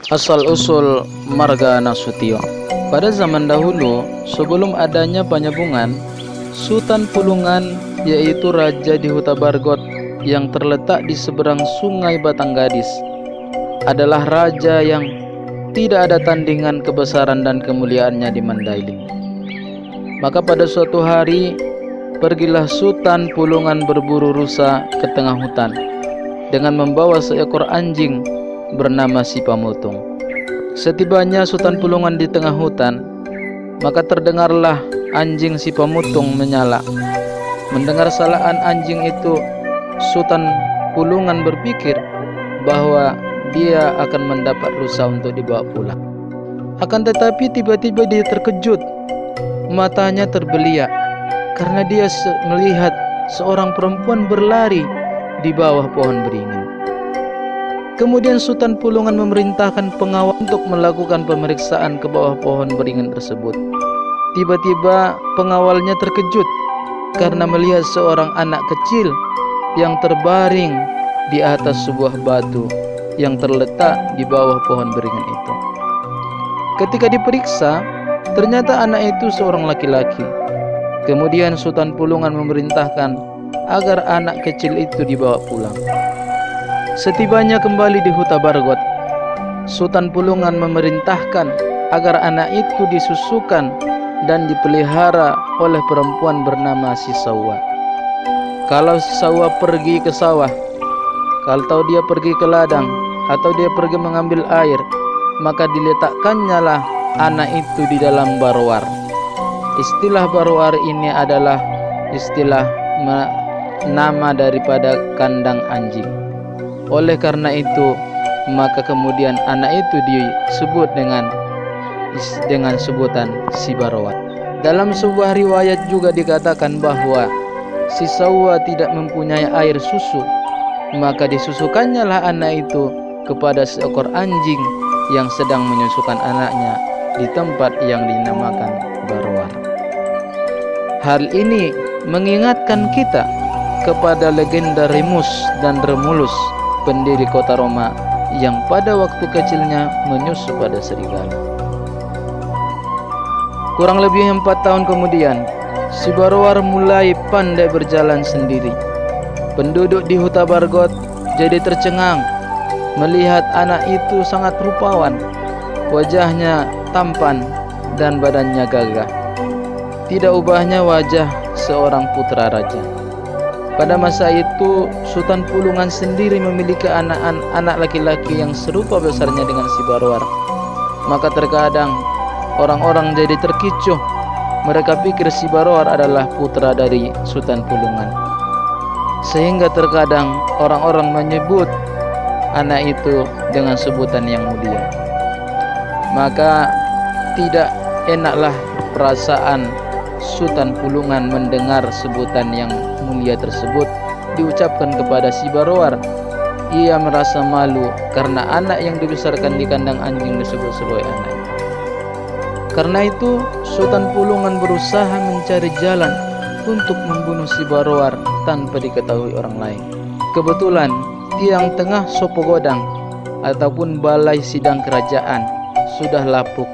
Asal-usul marga Nasution. Pada zaman dahulu, sebelum adanya penyambungan, Sultan Pulungan, yaitu raja di Huta Bargot yang terletak di seberang Sungai Batanggadis, adalah raja yang tidak ada tandingan kebesaran dan kemuliaannya di Mandailing. Maka pada suatu hari, pergilah Sultan Pulungan berburu rusa ke tengah hutan dengan membawa seekor anjing bernama si Pamutung. Setibanya Sultan Pulungan di tengah hutan, maka terdengarlah anjing si Pamutung menyala. Mendengar salaan anjing itu, Sultan Pulungan berpikir bahwa dia akan mendapat rusa untuk dibawa pulang. Akan tetapi tiba-tiba dia terkejut, matanya terbeliak karena dia melihat seorang perempuan berlari di bawah pohon beringin. Kemudian Sultan Pulungan memerintahkan pengawal untuk melakukan pemeriksaan ke bawah pohon beringin tersebut. Tiba-tiba pengawalnya terkejut karena melihat seorang anak kecil yang terbaring di atas sebuah batu yang terletak di bawah pohon beringin itu. Ketika diperiksa, ternyata anak itu seorang laki-laki. Kemudian Sultan Pulungan memerintahkan agar anak kecil itu dibawa pulang. Setibanya kembali di Huta Bargot, Sultan Pulungan memerintahkan agar anak itu disusukan dan dipelihara oleh perempuan bernama Sisawa. Kalau Sisawa pergi ke sawah, kalau dia pergi ke ladang, atau dia pergi mengambil air, maka diletakkannya lah anak itu di dalam barwar. Istilah barwar ini adalah istilah nama daripada kandang anjing. Oleh karena itu, maka kemudian anak itu disebut dengan sebutan si barwar. Dalam sebuah riwayat juga dikatakan bahwa si Sawa tidak mempunyai air susu, maka disusukannya lah anak itu kepada seekor anjing yang sedang menyusukan anaknya di tempat yang dinamakan barwar. Hal ini mengingatkan kita kepada legenda Remus dan Remulus, pendiri kota Roma yang pada waktu kecilnya menyusu pada serigala. Kurang lebih 4 tahun kemudian, si barwar mulai pandai berjalan sendiri. Penduduk di Huta Bargot jadi tercengang melihat anak itu sangat rupawan, wajahnya tampan dan badannya gagah. Tidak ubahnya wajah seorang putra raja. Pada masa itu, Sultan Pulungan sendiri memiliki anak laki-laki yang serupa besarnya dengan si barwar. Maka terkadang orang-orang jadi terkecoh. Mereka pikir si barwar adalah putra dari Sultan Pulungan. Sehingga terkadang orang-orang menyebut anak itu dengan sebutan yang mulia. Maka tidak enaklah perasaan Sultan Pulungan mendengar sebutan yang mulia tersebut diucapkan kepada si barwar. Ia merasa malu karena anak yang dibesarkan di kandang anjing disebut sebagai anak. Karena itu Sultan Pulungan berusaha mencari jalan untuk membunuh si barwar tanpa diketahui orang lain. Kebetulan tiang tengah Sopogodang ataupun balai sidang kerajaan sudah lapuk.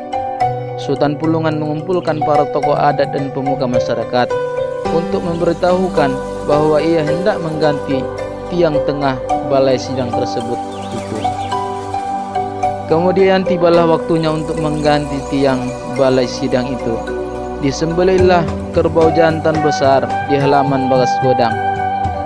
Sultan Pulungan mengumpulkan para tokoh adat dan pemuka masyarakat untuk memberitahukan bahwa ia hendak mengganti tiang tengah balai sidang tersebut itu. Kemudian tibalah waktunya untuk mengganti tiang balai sidang itu. Disembelihlah kerbau jantan besar di halaman bagas godang,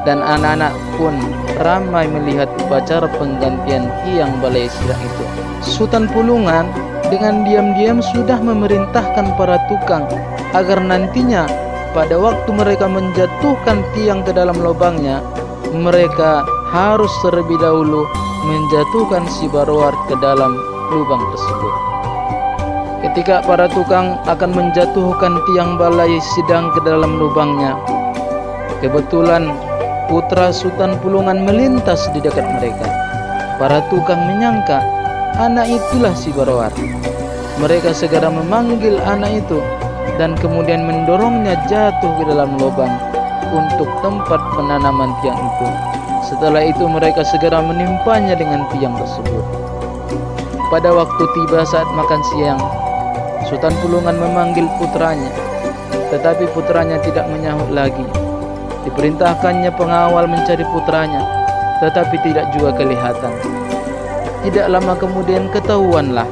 dan anak-anak pun ramai melihat upacara penggantian tiang balai sidang itu. Sultan Pulungan dengan diam-diam sudah memerintahkan para tukang agar nantinya pada waktu mereka menjatuhkan tiang ke dalam lubangnya, mereka harus terlebih dahulu menjatuhkan si barwar ke dalam lubang tersebut. Ketika para tukang akan menjatuhkan tiang balai sidang ke dalam lubangnya, kebetulan putra Sultan Pulungan melintas di dekat mereka. Para tukang menyangka anak itulah si barwar. Mereka segera memanggil anak itu dan kemudian mendorongnya jatuh ke dalam lubang untuk tempat penanaman tiang itu. Setelah itu mereka segera menimpanya dengan tiang tersebut. Pada waktu tiba saat makan siang, Sultan Pulungan memanggil putranya, tetapi putranya tidak menyahut lagi. Diperintahkannya pengawal mencari putranya, tetapi tidak juga kelihatan. Tidak lama kemudian ketahuanlah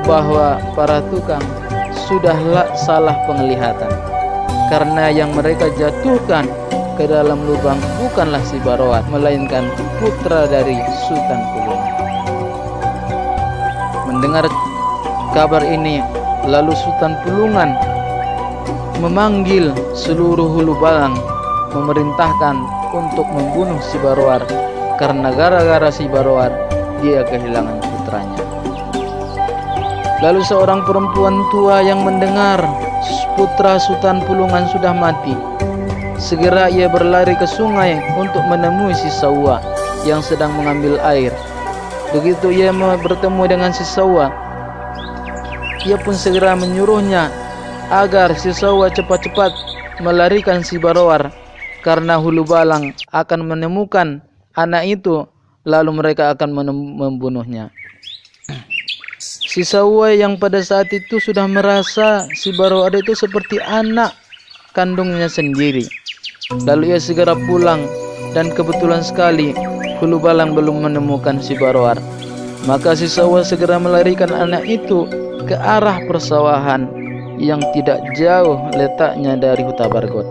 bahwa para tukang sudahlah salah penglihatan, karena yang mereka jatuhkan ke dalam lubang bukanlah si Barowat, melainkan putra dari Sultan Pulungan. Mendengar kabar ini, lalu Sultan Pulungan memanggil seluruh hulu balang, memerintahkan untuk membunuh si Barowar, karena gara-gara si Barowar dia kehilangan putranya. Lalu seorang perempuan tua yang mendengar putra Sultan Pulungan sudah mati, segera ia berlari ke sungai untuk menemui si Sawa yang sedang mengambil air. Begitu ia bertemu dengan si Sawa, ia pun segera menyuruhnya agar si Sawa cepat-cepat melarikan si Barowar, karena hulu balang akan menemukan anak itu, lalu mereka akan membunuhnya. Si Sawa yang pada saat itu sudah merasa si Barowar itu seperti anak kandungnya sendiri. Lalu ia segera pulang, dan kebetulan sekali hulu balang belum menemukan si Barowar. Maka si Sawa segera melarikan anak itu ke arah persawahan yang tidak jauh letaknya dari Huta Bargot.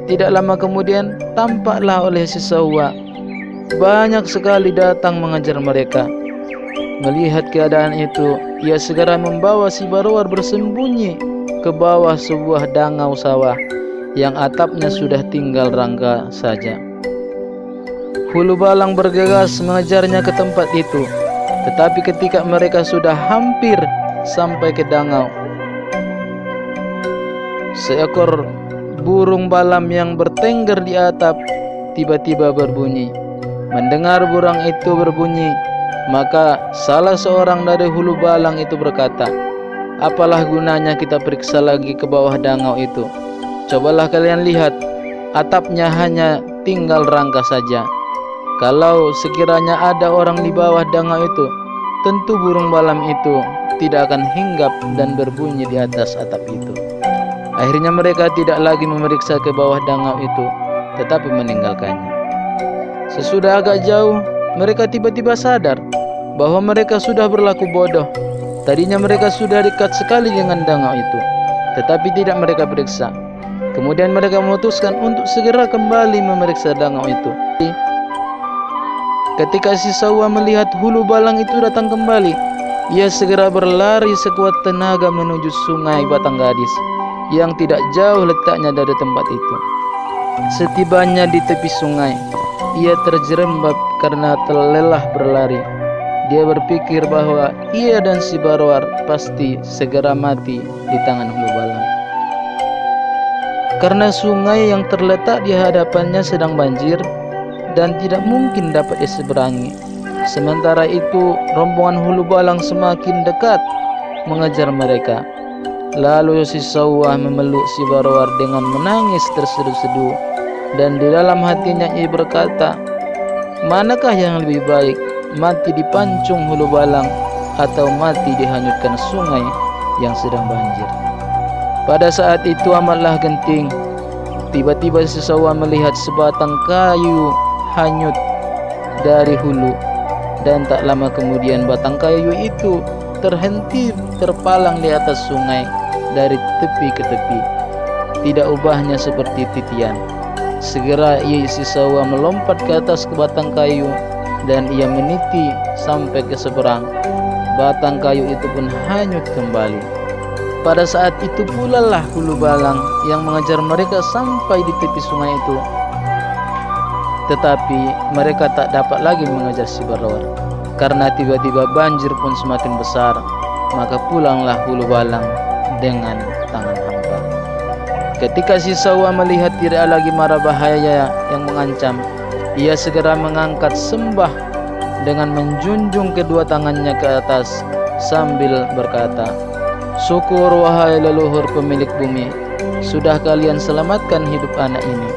Tidak lama kemudian tampaklah oleh si Sawa banyak sekali datang mengejar mereka. Melihat keadaan itu, ia segera membawa si Barowar bersembunyi ke bawah sebuah dangau sawah yang atapnya sudah tinggal rangka saja. Hulu balang bergegas mengejarnya ke tempat itu, tetapi ketika mereka sudah hampir sampai ke dangau, seekor burung balam yang bertengger di atap tiba-tiba berbunyi. Mendengar burung itu berbunyi, maka salah seorang dari hulu balang itu berkata, "Apalah gunanya kita periksa lagi ke bawah dangau itu? Cobalah kalian lihat, atapnya hanya tinggal rangka saja. Kalau sekiranya ada orang di bawah dangau itu, tentu burung balam itu tidak akan hinggap dan berbunyi di atas atap itu." Akhirnya mereka tidak lagi memeriksa ke bawah dangau itu, tetapi meninggalkannya. Sesudah agak jauh, mereka tiba-tiba sadar bahwa mereka sudah berlaku bodoh. Tadinya mereka sudah dekat sekali dengan dangau itu, tetapi tidak mereka periksa. Kemudian mereka memutuskan untuk segera kembali memeriksa dangau itu. Ketika si Sawa melihat hulu balang itu datang kembali, ia segera berlari sekuat tenaga menuju sungai Batang Gadis yang tidak jauh letaknya dari tempat itu. Setibanya di tepi sungai, ia terjerembab karena terlelah berlari. Dia berpikir bahwa ia dan si Barowar pasti segera mati di tangan hulu balang. Karena sungai yang terletak di hadapannya sedang banjir dan tidak mungkin dapat diseberangi. Sementara itu, rombongan hulu balang semakin dekat mengejar mereka. Lalu si Sawa memeluk si Barowar dengan menangis terseduh-seduh, dan di dalam hatinya ia berkata, "Manakah yang lebih baik, mati dipancung hulu balang atau mati dihanyutkan sungai yang sedang banjir?" Pada saat itu amatlah genting. Tiba-tiba si Sawa melihat sebatang kayu hanyut dari hulu, dan tak lama kemudian batang kayu itu terhenti terpalang di atas sungai dari tepi ke tepi. Tidak ubahnya seperti titian. Segera si Sawa melompat ke atas ke batang kayu, dan ia meniti sampai ke seberang. Batang kayu itu pun hanyut kembali. Pada saat itu pula lah hulu balang yang mengejar mereka sampai di tepi sungai itu. Tetapi mereka tak dapat lagi mengejar si Barowar, karena tiba-tiba banjir pun semakin besar. Maka pulanglah hulu balang dengan tangan hampa. Ketika si Sawa melihat tidak lagi mara bahaya yang mengancam, ia segera mengangkat sembah dengan menjunjung kedua tangannya ke atas sambil berkata, "Syukur wahai leluhur pemilik bumi, sudah kalian selamatkan hidup anak ini.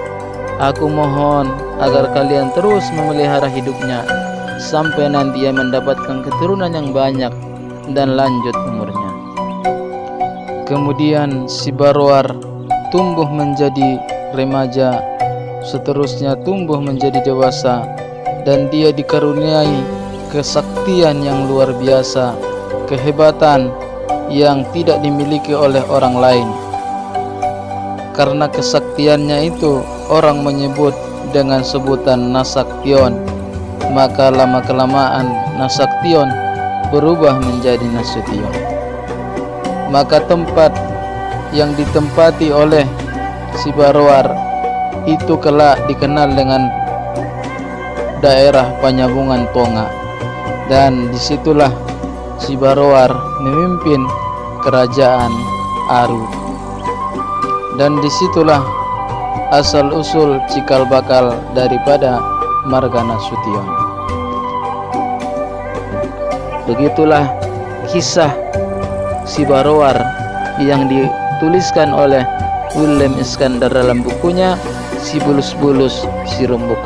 Aku mohon agar kalian terus memelihara hidupnya sampai nanti ia mendapatkan keturunan yang banyak dan lanjut umurnya. Kemudian si Barwar tumbuh menjadi remaja, seterusnya tumbuh menjadi dewasa, dan dia dikaruniai kesaktian yang luar biasa, kehebatan yang tidak dimiliki oleh orang lain. Karena kesaktiannya itu orang menyebut dengan sebutan Nasaktion, maka lama-kelamaan Nasaktion berubah menjadi Nasution. Maka tempat yang ditempati oleh si Barwar itu kelak dikenal dengan daerah Panyabungan Tonga, dan disitulah si Barwar memimpin kerajaan Aru, dan disitulah asal-usul cikal bakal daripada marga Nasution. Begitulah kisah si Barwar yang dituliskan oleh Willem Iskandar dalam bukunya Si Bulus-Bulus Si Rembuk.